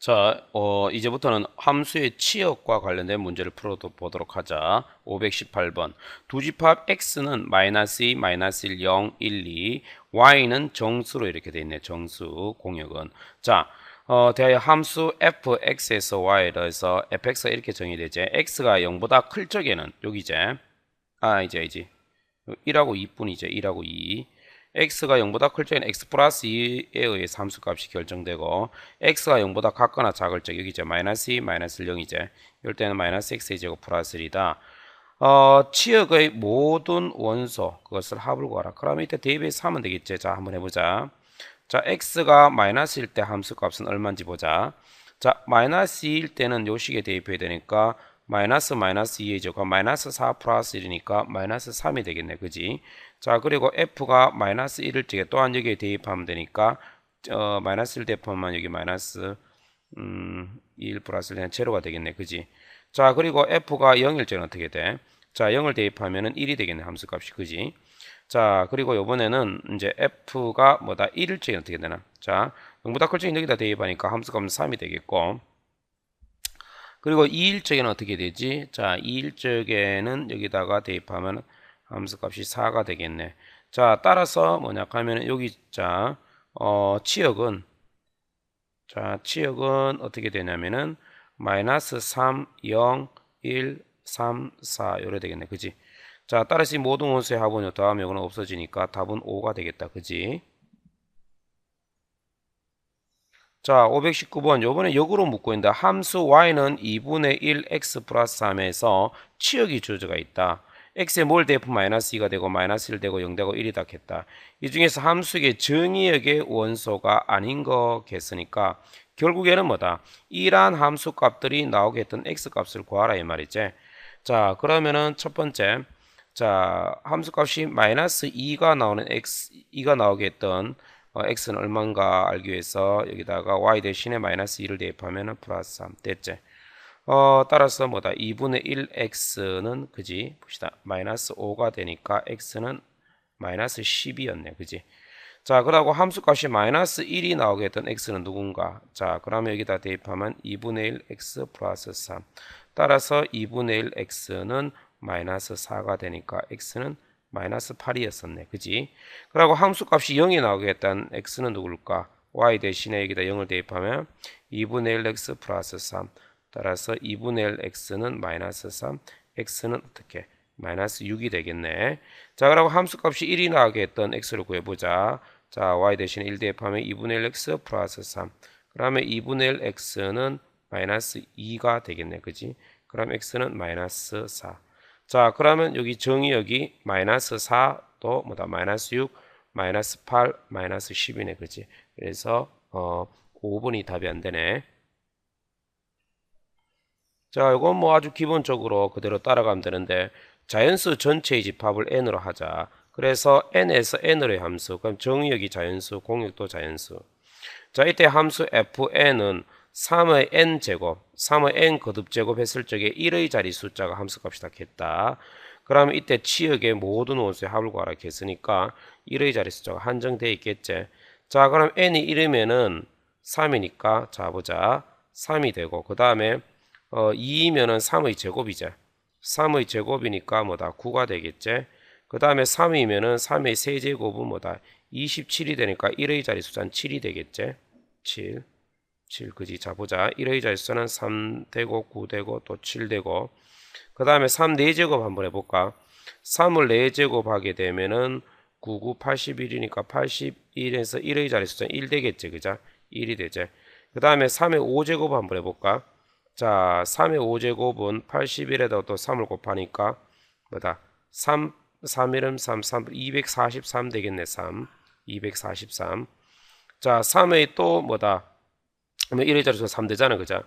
자, 이제부터는 함수의 치역과 관련된 문제를 풀어보도록 하자. 518번. 두 집합 x는 마이너스 2, 마이너스 1, 0, 1, 2, y는 정수로 이렇게 돼 있네. 정수, 공역은. 자, 대하여 함수 fx에서 y로 해서 fx가 이렇게 정의되지. x가 0보다 클 적에는, 여기 이제, 이제, 1하고 2뿐이죠. 1하고 2. x가 0보다 클 적에는 x 플러스 2에 의해 함수값이 결정되고 x가 0보다 같거나 작을 적 여기 이제 마이너스 2, 마이너스 1, 0이제 이럴 때는 마이너스 x의 제곱 플러스 1이다. 치역의 모든 원소 그것을 합을 구하라. 그러면 이때 대입해서 하면 되겠지. 자, 한번 해보자. 자, x가 마이너스일 때 함수값은 얼마인지 보자. 자, 마이너스 2일 때는 요 식에 대입해야 되니까 마이너스 마이너스 2의 제곱 마이너스 4 플러스 1이니까 마이너스 3이 되겠네. 그지? 자, 그리고 f가 마이너스 1일 적에 또한 여기에 대입하면 되니까 마이너스 1 대입하면 여기 마이너스 1 플러스 1은 제로가 되겠네. 그지? 자, 그리고 f가 0일 적에는 어떻게 돼? 자, 0을 대입하면은 1이 되겠네. 함수값이. 그지? 자, 그리고 요번에는 이제 f가 뭐다? 1일 적에는 어떻게 되나? 자, 0보다 클 적에 여기다 대입하니까 함수값은 3이 되겠고 그리고 2일 적에는 어떻게 되지? 자, 2일 적에는 여기다가 대입하면 함수값이 4가 되겠네. 자, 따라서 뭐냐 하면 여기 자, 치역은 어떻게 되냐면은 마이너스 3, 0, 1, 3, 4 요래 되겠네. 그지? 자, 따라서 이 모든 원소의 합은 다음 요거는 없어지니까 답은 5가 되겠다. 그지? 자, 519번. 요번에 역으로 묻고 있는데 함수 y는 2분의 1 x 플러스 3에서 치역이 주어져가 있다. x에 뭘 대입하면 마이너스 2가 되고 마이너스 1 되고 0 되고 1이다 했다. 이 중에서 함수의 정의역의 원소가 아닌 거겠으니까 결국에는 뭐다? 이러한 함수 값들이 나오게 했던 x 값을 구하라 이 말이지. 자, 그러면은 첫 번째 자, 함수 값이 마이너스 2가 나오는2가 나오게 했던 x는 얼마인가 알기 위해서 여기다가 y 대신에 마이너스 2를 대입하면 플러스 3 됐지. 따라서 뭐다? 2분의 1x는 그지? 봅시다. 마이너스 5가 되니까 x는 마이너스 10이었네. 그지? 자, 그러고 함수값이 마이너스 1이 나오게 했던 x는 누군가? 자, 그러면 여기다 대입하면 2분의 1 x 플러스 3. 따라서 2분의 1 x는 마이너스 4가 되니까 x는 마이너스 8이었었네. 그지? 그리고 함수값이 0이 나오게 했던 x는 누굴까? y 대신에 여기다 0을 대입하면 2분의 1 x 플러스 3. 따라서 2분의 1 x는 마이너스 3, x는 어떻게? 마이너스 6이 되겠네. 자, 그리고 함수값이 1이 나오게 했던 x를 구해보자. 자, y 대신에 1 대입하면 2분의 1 x 플러스 3. 그러면 2분의 1 x는 마이너스 2가 되겠네. 그지? 그럼 x는 마이너스 4. 자, 그러면 여기 정의역이 마이너스 4, 또 뭐다? 마이너스 6, 마이너스 8, 마이너스 10이네. 그지? 그래서 5번이 답이 안 되네. 자, 이건 뭐 아주 기본적으로 그대로 따라가면 되는데 자연수 전체의 집합을 n으로 하자. 그래서 n에서 n으로의 함수. 그럼 정의역이 자연수, 공역도 자연수. 자, 이때 함수 fn은 3의 n제곱, 3의 n 거듭제곱 했을 적에 1의 자리 숫자가 함수값이다 했다. 그러면 이때 치역의 모든 원소의 합을 구하라 했으니까 1의 자리 숫자가 한정되어 있겠지. 자, 그럼 n이 1이면은 3이니까 자 보자. 3이 되고 그 다음에 2이면은 3의 제곱이죠. 3의 제곱이니까 뭐다? 9가 되겠지. 그 다음에 3이면은 3의 세제곱은 뭐다? 27이 되니까 1의 자리 숫자는 7이 되겠지. 7. 7, 그지? 자, 보자. 1의 자리 숫자는 3 되고 9 되고 또 7 되고 그 다음에 3 4제곱 한번 해볼까? 3을 4제곱 하게 되면은 9, 9, 81이니까 81에서 1의 자리 숫자는 1 되겠지. 그죠? 1이 되지. 그 다음에 3의 5제곱 한번 해볼까? 자, 3의 5제곱은 81에다 또 3을 곱하니까 뭐다? 3, 3일은 3, 3, 243 되겠네. 3, 243. 자, 3의 또 뭐다? 그러면 1의 자리 숫자 3 되잖아. 그죠?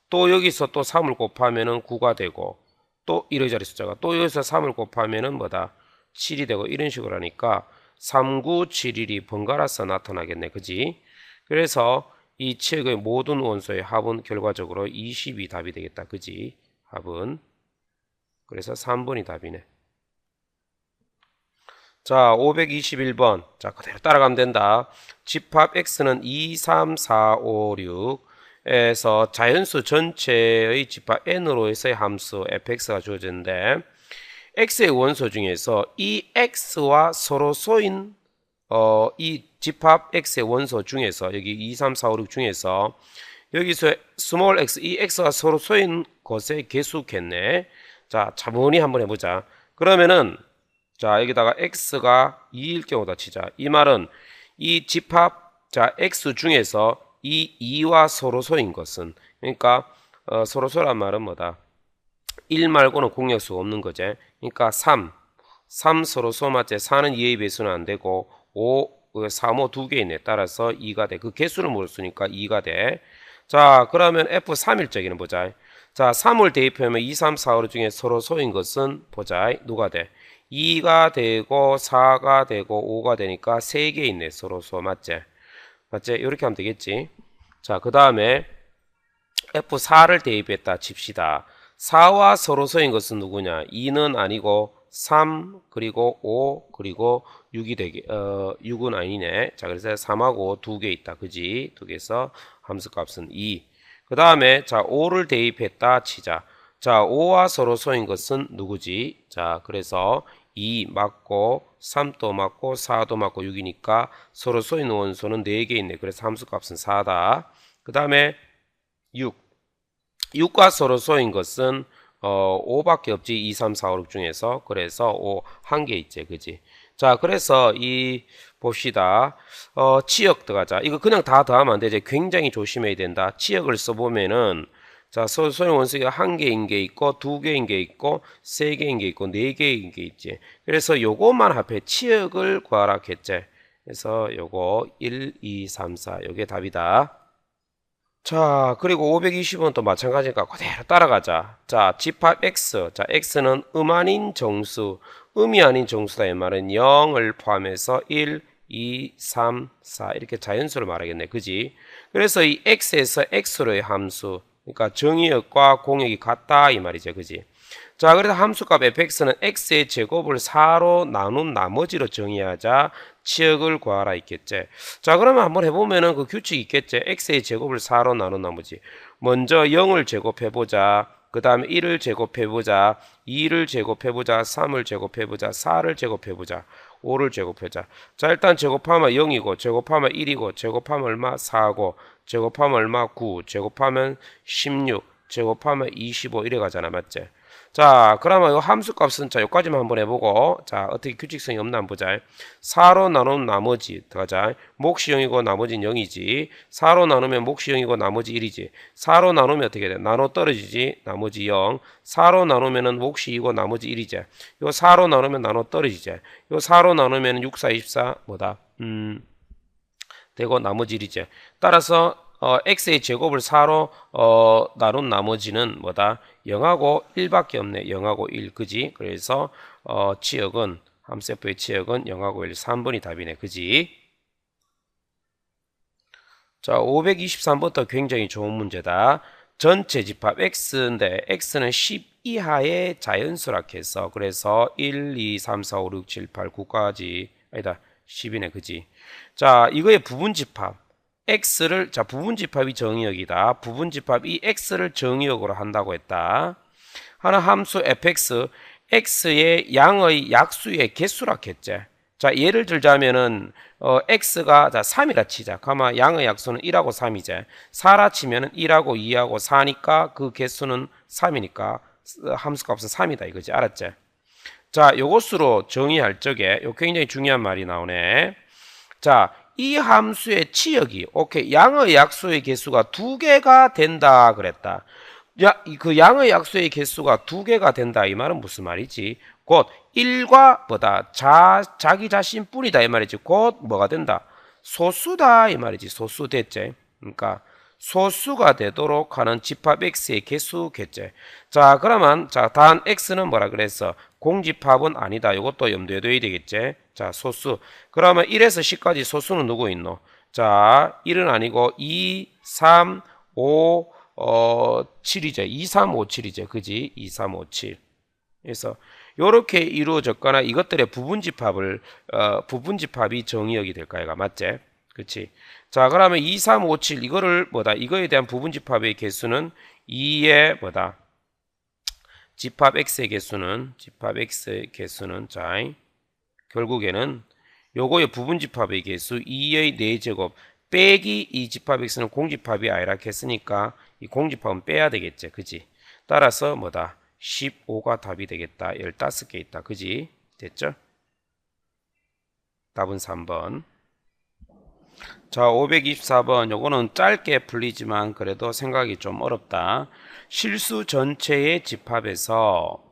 또 여기서 또 3을 곱하면은 9가 되고 또 1의 자리 숫자가 또 여기서 3을 곱하면은 뭐다? 7이 되고 이런 식으로 하니까 3, 9, 7, 1이 번갈아서 나타나겠네. 그지? 그래서 이 치역의 모든 원소의 합은 결과적으로 20이 답이 되겠다. 그지? 합은. 그래서 3번이 답이네. 자, 521번. 자, 그대로 따라가면 된다. 집합 x는 2, 3, 4, 5, 6. 에서 자연수 전체의 집합 n으로서의 함수 fx가 주어졌는데 x의 원소 중에서 이 x와 서로 소인 이 집합 x의 원소 중에서 여기 2, 3, 4, 5, 6 중에서 여기서 스몰 x, 이 x가 서로 소인 것의 개수겠네. 자, 차분히 한번 해보자. 그러면은 자, 여기다가 x가 2일 경우다 치자. 이 말은 이 집합 자 x 중에서 이 2와 서로 소인 것은 그러니까 서로 소란 말은 뭐다? 1 말고는 공약수가 없는 거지. 그러니까 3 서로 소 맞지? 4는 2의 배수는 안 되고 5, 3, 5 두 개 있네. 따라서 2가 돼. 그 개수를 물었으니까 2가 돼. 자, 그러면 F3일적이는 보자. 자, 3을 대입하면 2, 3, 4, 5 중에 서로 소인 것은 보자. 누가 돼? 2가 되고 4가 되고 5가 되니까 3개 있네. 서로 소 맞지? 맞지? 이렇게 하면 되겠지. 자, 그 다음에 F4를 대입했다 칩시다. 4와 서로 소인 것은 누구냐? 2는 아니고 3 그리고 5 그리고 6이 되게 6은 아니네. 자, 그래서 3하고 2개 있다. 그지? 2개에서 함수 값은 2. 그 다음에 자 5를 대입했다 치자. 자 5와 서로 소인 것은 누구지? 자 그래서 2 맞고 3도 맞고 4도 맞고 6이니까 서로 소인 원소는 4개 있네. 그래서 함수 값은 4다. 그 다음에 6과 서로 소인 것은 5밖에 없지. 2, 3, 4, 5, 6 중에서. 그래서 5 한 개 있지. 그지? 자, 그래서 이 봅시다. 치역 들어가자. 이거 그냥 다 더하면 안 되지. 굉장히 조심해야 된다. 치역을 써보면은 자, 소인 원소가 한 개인 게 있고, 두 개인 게 있고, 세 개인 게 있고, 네 개인 게 있지. 그래서 요것만 합해 치역을 구하라 했지. 그래서 요거 1, 2, 3, 4 요게 답이다. 자, 그리고 520은 또 마찬가지니까 그대로 따라가자. 자, 집합 x. 자, x는 아닌 정수, 음이 아닌 정수다. 이 말은 0을 포함해서 1, 2, 3, 4 이렇게 자연수를 말하겠네. 그지? 그래서 이 x에서 x로의 함수, 그러니까 정의역과 공역이 같다 이 말이죠. 그지? 자, 그래서 함수값 fx는 x의 제곱을 4로 나눈 나머지로 정의하자. 치역을 구하라 있겠지. 자, 그러면 한번 해보면은 그 규칙이 있겠지. x의 제곱을 4로 나눈 나머지. 먼저 0을 제곱해보자. 그 다음에 1을 제곱해보자. 2를 제곱해보자. 3을 제곱해보자. 4를 제곱해보자. 5를 제곱해보자. 자, 일단 제곱하면 0이고, 제곱하면 1이고, 제곱하면 얼마? 4고, 제곱하면 얼마? 9, 제곱하면 16, 제곱하면 25 이래 가잖아. 맞지? 자, 그러면 이 함수 값은 자, 여기까지만 한번 해보고, 자, 어떻게 규칙성이 없나 한번 보자. 4로 나눈 나머지, 들어가자. 몫이 0이고 나머지는 0이지. 4로 나누면 몫이 0이고 나머지 1이지. 4로 나누면 어떻게 돼? 나눠 떨어지지. 나머지 0. 4로 나누면은 몫이 2고 나머지 1이지. 요 4로 나누면 나눠 떨어지지. 요 4로 나누면 6, 4, 24, 뭐다? 되고 나머지 1이지. 따라서 x의 제곱을 4로 나눈 나머지는 뭐다? 0하고 1밖에 없네. 0하고 1. 그지? 그래서 치역은 함수의 치역은 0하고 1. 3번이 답이네. 그지? 자, 523부터 굉장히 좋은 문제다. 전체 집합 x인데 x는 10 이하의 자연수라 해서 그래서 1, 2, 3, 4, 5, 6, 7, 8, 9까지 아니다. 10이네. 그지? 자, 이거의 부분집합 x를 자 부분집합이 정의역이다. 부분집합 이 x를 정의역으로 한다고 했다. 하나 함수 fx x의 양의 약수의 개수라 했지. 자, 예를 들자면은 x가 자 3이라 치자. 가마 양의 약수는 1하고 3이지. 4라 치면은 1하고 2하고 4니까 그 개수는 3이니까 함수 값은 3이다 이거지. 알았지? 자, 요것으로 정의할 적에 요 굉장히 중요한 말이 나오네. 자, 이 함수의 치역이 오케이 양의 약수의 개수가 2개가 된다 그랬다. 야, 그 양의 약수의 개수가 2개가 된다 이 말은 무슨 말이지? 곧 1과 뭐다? 자기 자신뿐이다 이 말이지. 곧 뭐가 된다? 소수다 이 말이지. 소수 됐지. 그러니까 소수가 되도록 하는 집합 x의 개수겠지. 자, 그러면 자, 단 x는 뭐라 그랬어? 공집합은 아니다. 이것도 염두에 둬야 되겠지. 자, 소수. 그러면 1에서 10까지 소수는 누구 있노? 자, 1은 아니고 2, 3, 5, 7이죠. 2, 3, 5, 7이죠. 그지? 2, 3, 5, 7. 그래서 요렇게 이루어졌거나 이것들의 부분집합이 정의역이 될까? 얘가 맞지? 그치? 자, 그러면 2, 3, 5, 7 이거를 뭐다? 이거에 대한 부분집합의 개수는 2의 뭐다? 집합 x의 개수는 자, 결국에는 요거의 부분집합의 개수 2의 4제곱 빼기 이 집합 x는 공집합이 아니라 했으니까 이 공집합은 빼야 되겠지. 그지? 따라서 뭐다? 15가 답이 되겠다. 15개 있다. 그지? 됐죠? 답은 3번. 자, 524번. 요거는 짧게 풀리지만 그래도 생각이 좀 어렵다. 실수 전체의 집합에서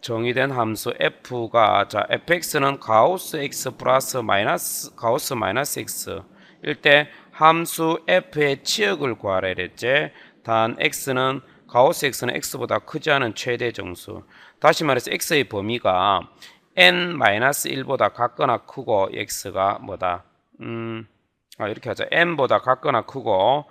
정의된 함수 f가 자, fx는 가우스 x 플러스 마이너스 가우스 마이너스 x 일 때 함수 f의 치역을 구하라 이랬지. 단 x는 가우스 x는 x보다 크지 않은 최대 정수. 다시 말해서 x의 범위가 n-1보다 같거나 크고 x가 뭐다? 이렇게 하자. n보다 같거나 크고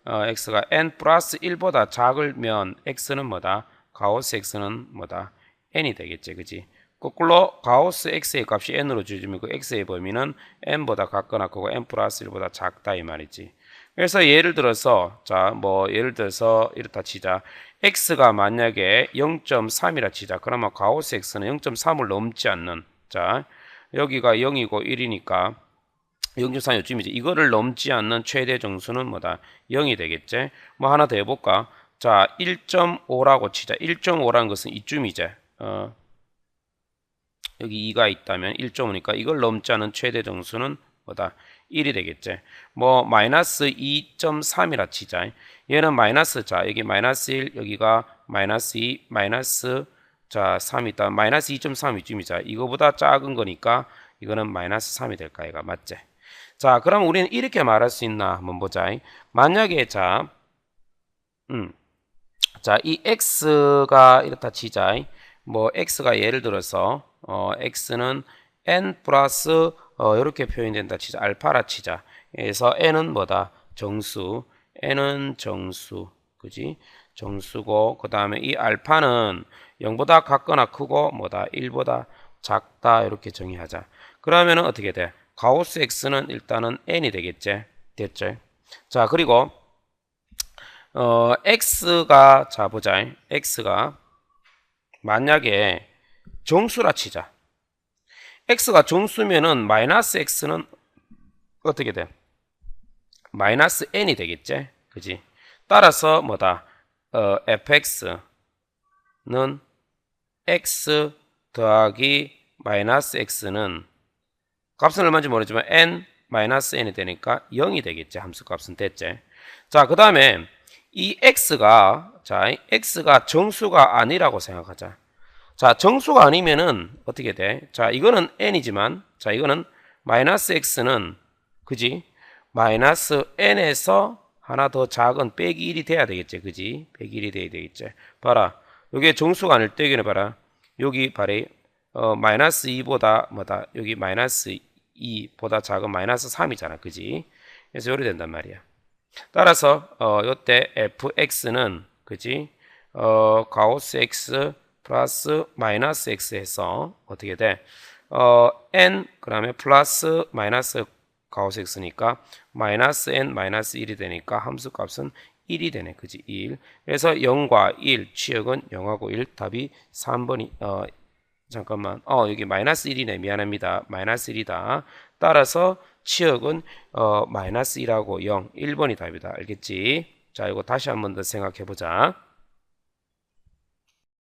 x가 n 플러스 1보다 작으면 x는 뭐다? 가우스 x는 뭐다? n이 되겠지. 그지? 거꾸로 가우스 x의 값이 n으로 주어지면 그 x의 범위는 n보다 같거나 크고 n 플러스 1보다 작다 이 말이지. 그래서 예를 들어서 자, 뭐 예를 들어서 이렇다 치자. x가 만약에 0.3이라 치자. 그러면 가우스 x는 0.3을 넘지 않는 자, 여기가 0이고 1이니까 0.3 요쯤이지. 이거를 넘지 않는 최대 정수는 뭐다? 0이 되겠지. 뭐 하나 더 해볼까? 자, 1.5라고 치자. 1.5라는 것은 이쯤이제. 여기 2가 있다면 1.5니까 이걸 넘지 않은 최대 정수는 뭐다? 1이 되겠지. 뭐 마이너스 2.3이라 치자. 얘는 마이너스 자 여기 마이너스 1 여기가 마이너스 2 마이너스 자 3이 있다. 마이너스 2.3 이쯤이자. 이거보다 작은 거니까 이거는 마이너스 3이 될까 얘가 맞지? 자 그럼 우리는 이렇게 말할 수 있나 한번 보자. 만약에 자 이 x가 이렇다 치자. 뭐 x가 예를 들어서 x는 n 플러스 이렇게 표현된다 치자. 알파라 치자. 그래서 n은 뭐다? 정수. n은 정수. 그지? 정수고 그다음에 이 알파는 0보다 같거나 크고 뭐다? 1보다 작다 이렇게 정의하자. 그러면은 어떻게 돼? 가우스 x는 일단은 n이 되겠지. 됐죠? 자, 그리고 x가 자 보자. x가 만약에 정수라 치자. x가 정수면은 마이너스 x는 어떻게 돼? 마이너스 n이 되겠지? 그지? 따라서 뭐다? fx는 x 더하기 마이너스 x는 값은 얼마인지 모르지만 n 마이너스 n이 되니까 0이 되겠지. 함수 값은 됐지? 자, 그 다음에 이 x가 정수가 아니라고 생각하자. 자, 정수가 아니면은 어떻게 돼? 자, 이거는 n이지만 자, 이거는 마이너스 x는 그지? 마이너스 n에서 하나 더 작은 빼기 1이 돼야 되겠지. 그지? 빼기 1이 돼야 되겠지. 봐라. 여기에 정수가 아닐 때 여기는 봐라. 여기 봐라. 마이너스 2보다 뭐다? 여기 마이너스 2보다 작은 마이너스 3이잖아. 그지? 그래서 요리 된단 말이야. 따라서 요때 fx는 그지? 가우스 x 플러스 마이너스 x 해서 어떻게 돼? n 그다음에 플러스 마이너스 가우스 x니까 마이너스 n 마이너스 1이 되니까 함수 값은 1이 되네. 그지? 1. 그래서 0과 1 치역은 0하고 1 답이 3번이 잠깐만. 여기 마이너스 1이네. 미안합니다. 마이너스 1이다. 따라서 치역은 마이너스 1하고 0 1번이 답이다. 알겠지? 자, 이거 다시 한 번 더 생각해 보자.